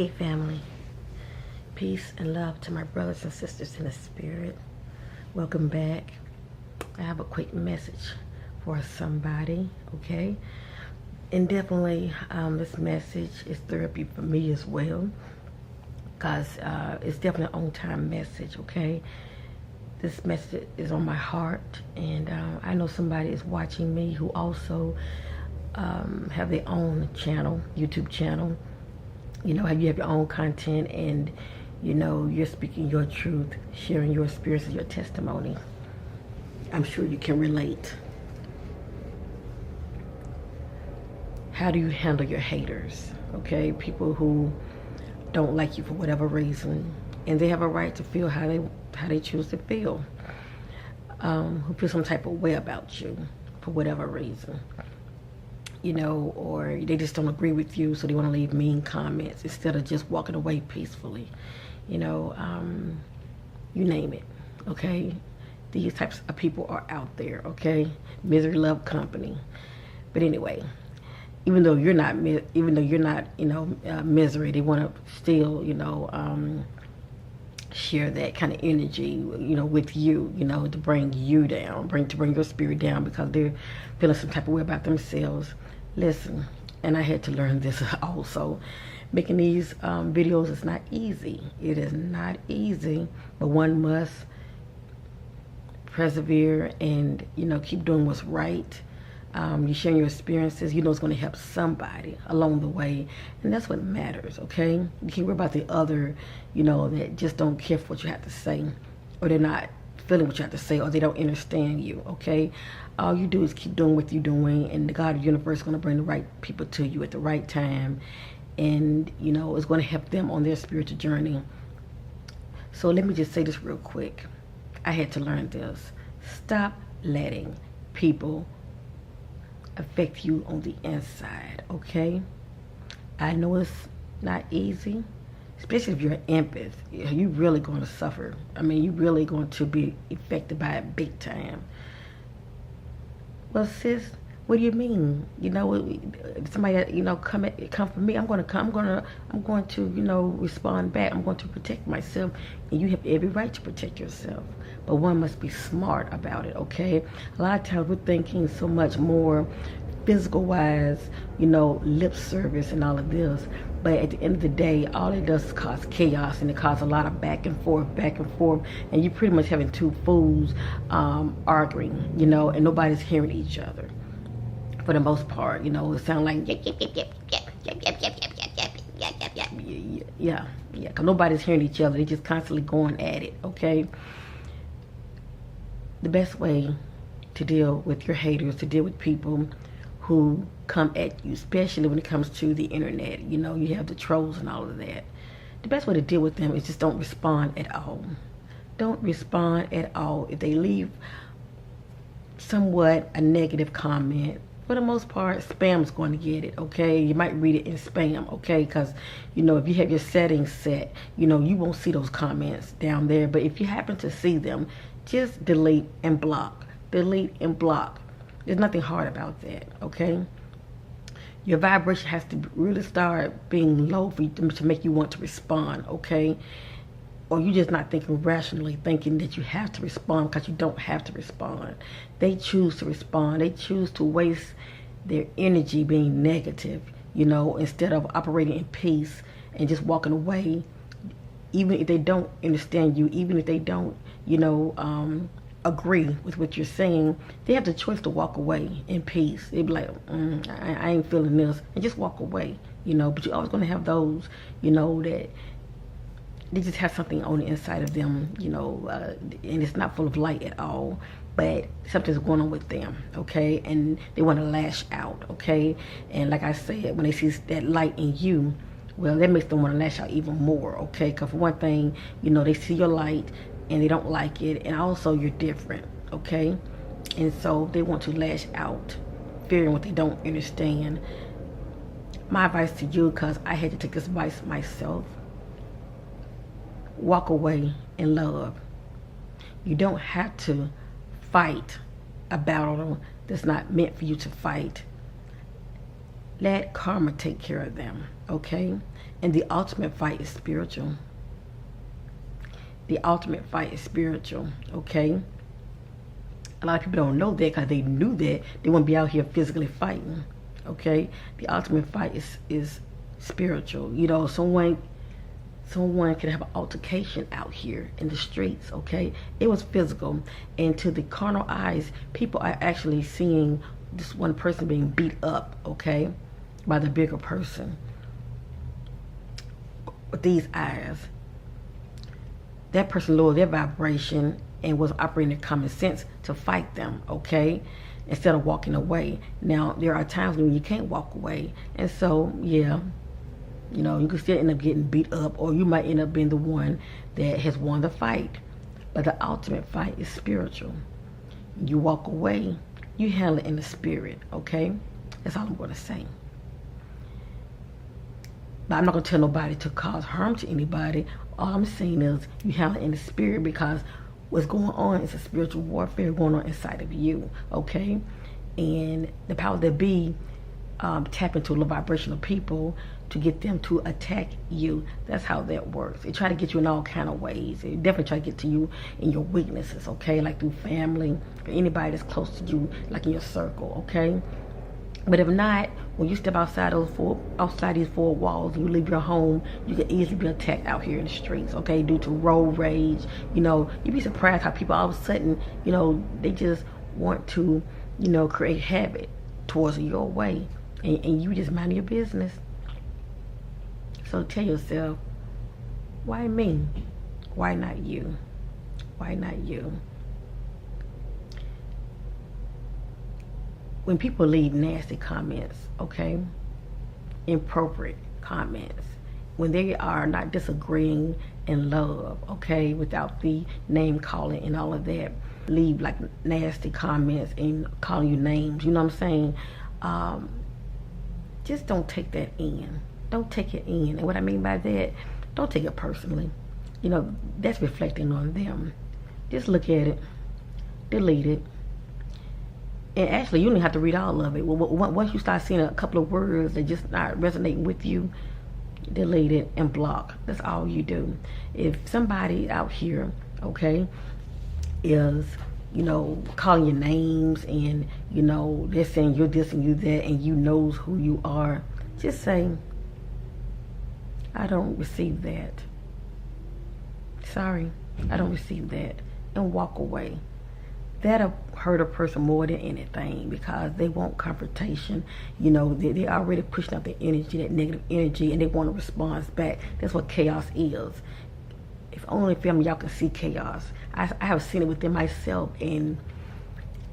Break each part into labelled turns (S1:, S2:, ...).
S1: Hey family, peace and love to my brothers and sisters in the spirit. Welcome back. I have a quick message for somebody, okay? And definitely this message is therapy for me as well, because it's definitely an on-time message, okay? This message is on my heart, and I know somebody is watching me who also have their own channel, YouTube channel. You know how you have your own content, and you know you're speaking your truth, sharing your experiences, your testimony. I'm sure you can relate. How do you handle your haters? Okay, people who don't like you for whatever reason, and they have a right to feel how they choose to feel. Who feel some type of way about you for whatever reason. You know, or they just don't agree with you, so they want to leave mean comments instead of just walking away peacefully. You know, you name it, okay? These types of people are out there, okay? Misery love company. But anyway, even though you're not, misery, they want to still, share that kind of energy, with you, to bring you down, to bring your spirit down because they're feeling some type of way about themselves. Listen, and I had to learn this also. Making these videos is not easy. It is not easy, but one must persevere and, keep doing what's right. You sharing your experiences, it's going to help somebody along the way, and that's what matters, okay? You can't worry about the other, that just don't care for what you have to say, or they're not feeling what you have to say, or they don't understand you, okay? All you do is keep doing what you're doing, and the God of the universe is going to bring the right people to you at the right time, and, it's going to help them on their spiritual journey. So let me just say this real quick. I had to learn this. Stop letting people affect you on the inside, okay? I know it's not easy, especially if you're an empath. You're really going to suffer. I mean, you're really going to be affected by it big time. Well, sis, what do you mean? If somebody come for me, I'm going to respond back. I'm going to protect myself, and you have every right to protect yourself. But one must be smart about it, okay? A lot of times we're thinking so much more physical wise, lip service and all of this. But at the end of the day, all it does is cause chaos, and it causes a lot of back and forth, and you're pretty much having two fools arguing, and nobody's hearing each other. For the most part, it sounds like yeah, because nobody's hearing each other. They're just constantly going at it, okay? The best way to deal with your haters, to deal with people who come at you, especially when it comes to the internet, you have the trolls and all of that. The best way to deal with them is just don't respond at all. Don't respond at all. If they leave somewhat a negative comment, for the most part, spam's going to get it, okay? You might read it in spam, okay? Because, if you have your settings set, you won't see those comments down there. But if you happen to see them, just delete and block. Delete and block. There's nothing hard about that, okay? Your vibration has to really start being low for you to make you want to respond, okay? Or you're just not thinking rationally, thinking that you have to respond, because you don't have to respond. They choose to respond. They choose to waste their energy being negative, instead of operating in peace and just walking away. Even if they don't understand you, even if they don't, agree with what you're saying, they have the choice to walk away in peace. They'd be like, I ain't feeling this, and just walk away, But you're always going to have those, that they just have something on the inside of them, and it's not full of light at all, but something's going on with them, okay? And they want to lash out, okay? And like I said, when they see that light in you, well, that makes them want to lash out even more, okay? Because for one thing, they see your light and they don't like it, and also you're different, okay? And so they want to lash out, fearing what they don't understand. My advice to you, because I had to take this advice myself, walk away in love. You don't have to fight a battle that's not meant for you to fight. Let karma take care of them, okay? And the ultimate fight is spiritual. The ultimate fight is spiritual, okay? A lot of people don't know that because they knew that, they wouldn't be out here physically fighting, okay? The ultimate fight is spiritual. You know, someone could have an altercation out here in the streets, okay? It was physical. And to the carnal eyes, people are actually seeing this one person being beat up, okay, by the bigger person. With these eyes, that person lowered their vibration and was operating their common sense to fight them, okay, instead of walking away. Now, there are times when you can't walk away. And so, yeah, you know, you could still end up getting beat up, or you might end up being the one that has won the fight. But the ultimate fight is spiritual. You walk away, you handle it in the spirit, okay? That's all I'm going to say. But I'm not going to tell nobody to cause harm to anybody. All I'm saying is you handle it in the spirit, because what's going on is a spiritual warfare going on inside of you, okay? And the power that be tap into low vibrational people to get them to attack you. That's how that works. They try to get you in all kind of ways. They definitely try to get to you in your weaknesses, okay? Like through family, or anybody that's close to you, like in your circle, okay? But if not, when you step outside these four walls, and you leave your home, you can easily be attacked out here in the streets, okay? Due to road rage, you know, you'd be surprised how people all of a sudden, you know, they just want to, you know, create habit towards your way, and you just mind your business. So tell yourself, why me? Why not you? Why not you? When people leave nasty comments, okay, inappropriate comments, when they are not disagreeing in love, okay, without the name calling and all of that, leave like nasty comments and calling you names, you know what I'm saying? Just don't take that in. Don't take it in. And what I mean by that, don't take it personally. You know, that's reflecting on them. Just look at it, delete it. And actually, you don't have to read all of it. Once you start seeing a couple of words that just not resonating with you, delete it and block. That's all you do. If somebody out here, okay, is, you know, calling you names, and, you know, they're saying you're this and you that, and you knows who you are, just say, I don't receive that. Sorry, I don't receive that. And walk away. That'll hurt a person more than anything, because they want confrontation. You know, they already pushing out the energy, that negative energy, and they want a response back. That's what chaos is. If only family y'all can see chaos. I have seen it within myself, and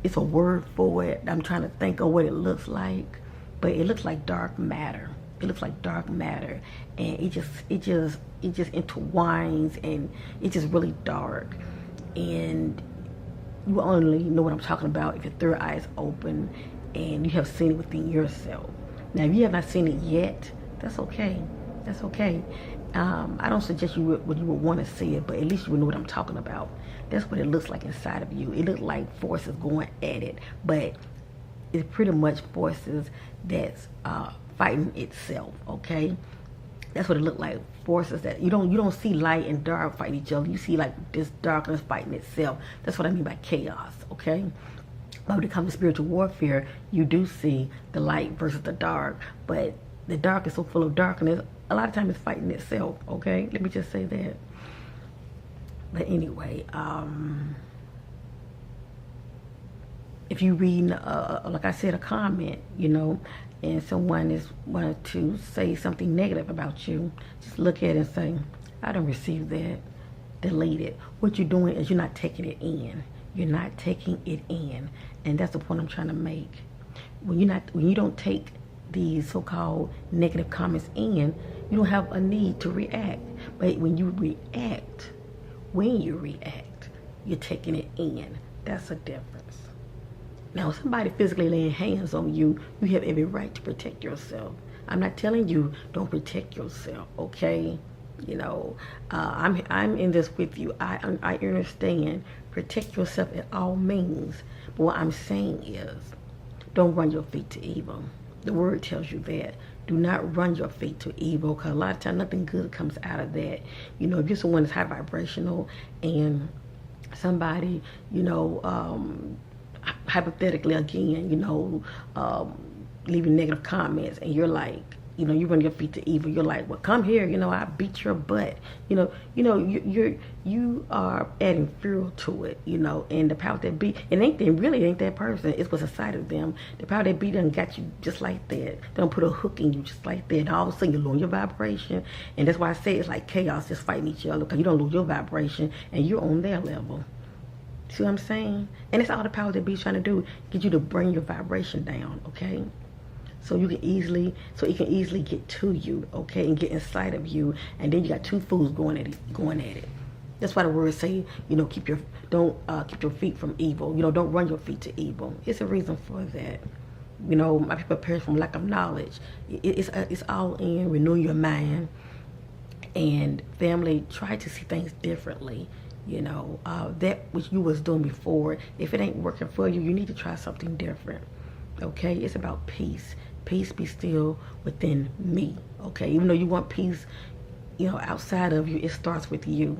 S1: it's a word for it. I'm trying to think of what it looks like, but it looks like dark matter. It looks like dark matter, and it just intertwines, and it's just really dark. And you only know what I'm talking about if your third eye is open and you have seen it within yourself. Now, if you have not seen it yet, that's okay. That's okay. I don't suggest you would want to see it, but at least you would know what I'm talking about. That's what it looks like inside of you. It looks like forces going at it, but it's pretty much forces that's fighting itself, okay? That's what it looked like. Forces that you don't see light and dark fighting each other. You see like this darkness fighting itself. That's what I mean by chaos, okay? But when it comes to spiritual warfare, you do see the light versus the dark. But the dark is so full of darkness, a lot of times it's fighting itself, okay? Let me just say that. But anyway, if you read, like I said, a comment, you know, and someone is wanted to say something negative about you, just look at it and say, I don't receive that. Delete it. What you're doing is you're not taking it in. You're not taking it in. And that's the point I'm trying to make. When you don't take these so-called negative comments in, you don't have a need to react. But when you react, you're taking it in. That's a difference. Now, if somebody physically laying hands on you, you have every right to protect yourself. I'm not telling you don't protect yourself, okay? You know, I'm in this with you. I understand. Protect yourself at all means. But what I'm saying is, don't run your feet to evil. The word tells you that. Do not run your feet to evil, because a lot of times nothing good comes out of that. You know, if you're someone that's high vibrational and somebody, you know, hypothetically again, you know, leaving negative comments, and you're like, you know, you run your feet to evil. You're like, well, come here, you know, I beat your butt. You know, you are adding fuel to it, you know. And the power that be, it really ain't that person. It's what's inside of them. The power that be done got you just like that. They don't put a hook in you just like that. And all of a sudden you lose your vibration, and that's why I say it's like chaos, just fighting each other, because you don't lose your vibration and you're on their level. See what I'm saying? And that's all the power that be trying to do, get you to bring your vibration down, okay? So it can easily get to you, okay, and get inside of you, and then you got two fools going at it. That's why the words say, you know, keep your feet from evil. You know, don't run your feet to evil. It's a reason for that. You know, my people perish from lack of knowledge. It's all in renewing your mind, and family, try to see things differently. You know, that which you was doing before, if it ain't working for you, you need to try something different. Okay, it's about peace. Peace be still within me. Okay, even though you want peace, you know, outside of you, it starts with you.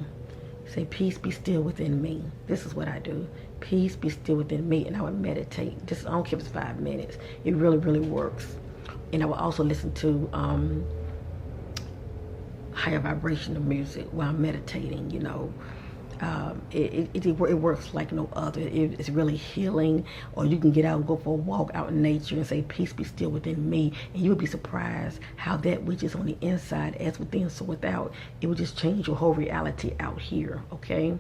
S1: Say, peace be still within me. This is what I do. Peace be still within me, and I would meditate. I don't care if it's 5 minutes. It really, really works. And I will also listen to higher vibrational music while I'm meditating. You know. It works like no other. It's really healing. Or you can get out and go for a walk out in nature and say, peace be still within me, and you'll be surprised how that which is on the inside as within, so without, it will just change your whole reality out here. Okay,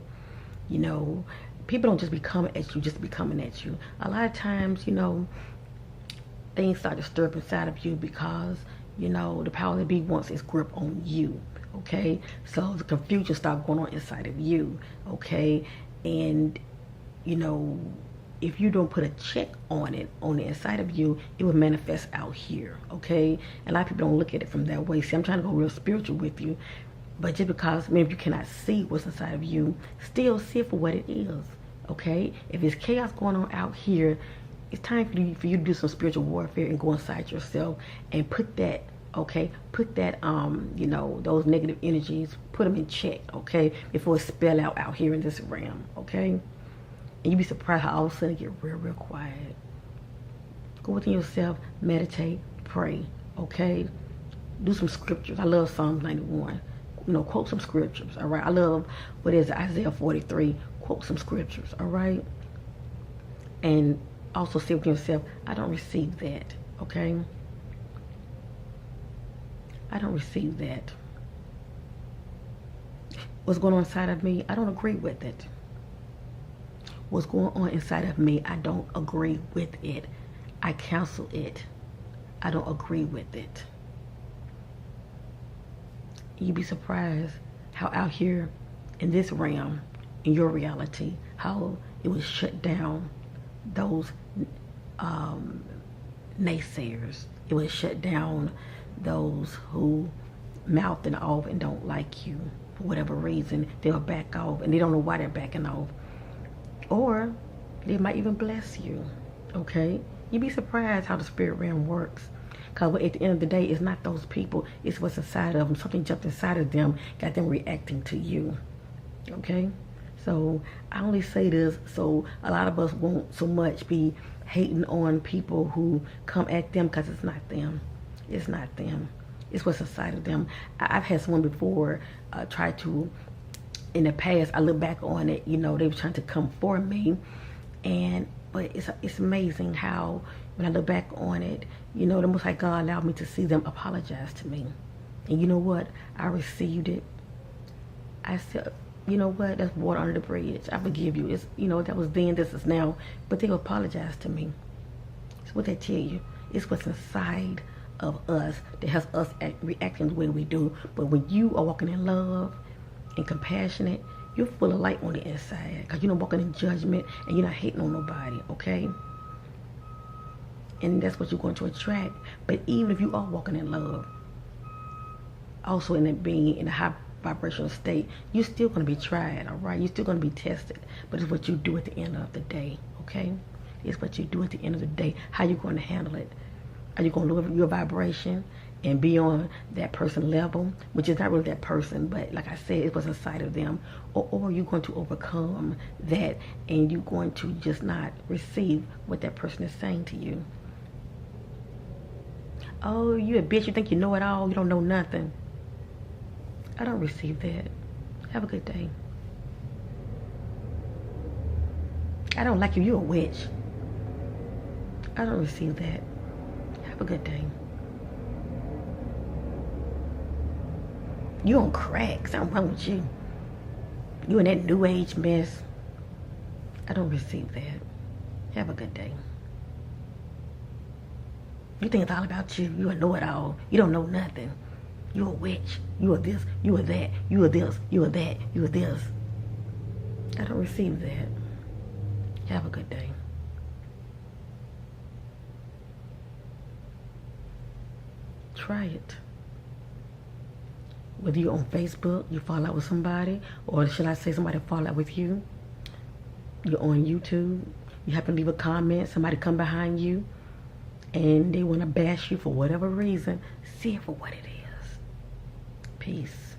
S1: you know, people don't just be coming at you just to be coming at you. A lot of times, you know, things start to stir up inside of you because, you know, the power that be wants its grip on you. Okay, so the confusion starts going on inside of you. Okay, and you know, if you don't put a check on it on the inside of you, it will manifest out here. Okay, a lot of people don't look at it from that way. See, I'm trying to go real spiritual with you, but just because maybe you cannot see what's inside of you, still see it for what it is. Okay, if there's chaos going on out here, it's time for you to do some spiritual warfare and go inside yourself and put that. Okay, put that, you know, those negative energies, put them in check, okay, before it spell out here in this realm, okay? And you'd be surprised how all of a sudden it get real, real quiet. Go within yourself, meditate, pray, okay? Do some scriptures. I love Psalms 91. You know, quote some scriptures, all right? I love, Isaiah 43. Quote some scriptures, all right? And also say within yourself, I don't receive that, okay? I don't receive that. What's going on inside of me, I don't agree with it. What's going on inside of me, I don't agree with it. I cancel it. I don't agree with it. You'd be surprised how out here in this realm, in your reality, how it was shut down those naysayers. It was shut down those who mouthing off and don't like you for whatever reason. They'll back off, and they don't know why they're backing off, or they might even bless you. Okay, you'd be surprised how the spirit realm works, because at the end of the day, it's not those people, it's what's inside of them. Something jumped inside of them, got them reacting to you. Okay, so I only say this so a lot of us won't so much be hating on people who come at them, because it's not them. It's not them. It's what's inside of them. I've had someone before try to, in the past, I look back on it, you know, they were trying to come for me. But it's amazing how, when I look back on it, you know, the Most High God allowed me to see them apologize to me. And you know what? I received it. I said, you know what? That's water under the bridge. I forgive you. It's, you know, that was then, this is now. But they apologize to me. It's what they tell you. It's what's inside of us that has us reacting the way we do. But when you are walking in love and compassionate, you're full of light on the inside, because you're not walking in judgment and you're not hating on nobody. Okay, and that's what you're going to attract. But even if you are walking in love, also in it being in a high vibrational state, you're still going to be tried. All right, you're still going to be tested. But it's what you do at the end of the day. Okay, it's what you do at the end of the day. How you going to handle it? Are you going to lower your vibration and be on that person level, which is not really that person, but like I said, it was inside of them, or you're going to overcome that and you're going to just not receive what that person is saying to you. Oh, you a bitch, you think you know it all, you don't know nothing. I don't receive that. Have a good day. I don't like you, you're a witch. I don't receive that. Have a good day. You on crack, something wrong with you. You in that new age mess. I don't receive that. Have a good day. You think it's all about you. You a know-it-all. You don't know nothing. You a witch. You are this. You are that. You are this. You are that. You are this. I don't receive that. Have a good day. Try it. Whether you're on Facebook, you fall out with somebody, or should I say somebody fall out with you. You're on YouTube, you happen to leave a comment, somebody come behind you, and they want to bash you for whatever reason. See it for what it is. Peace.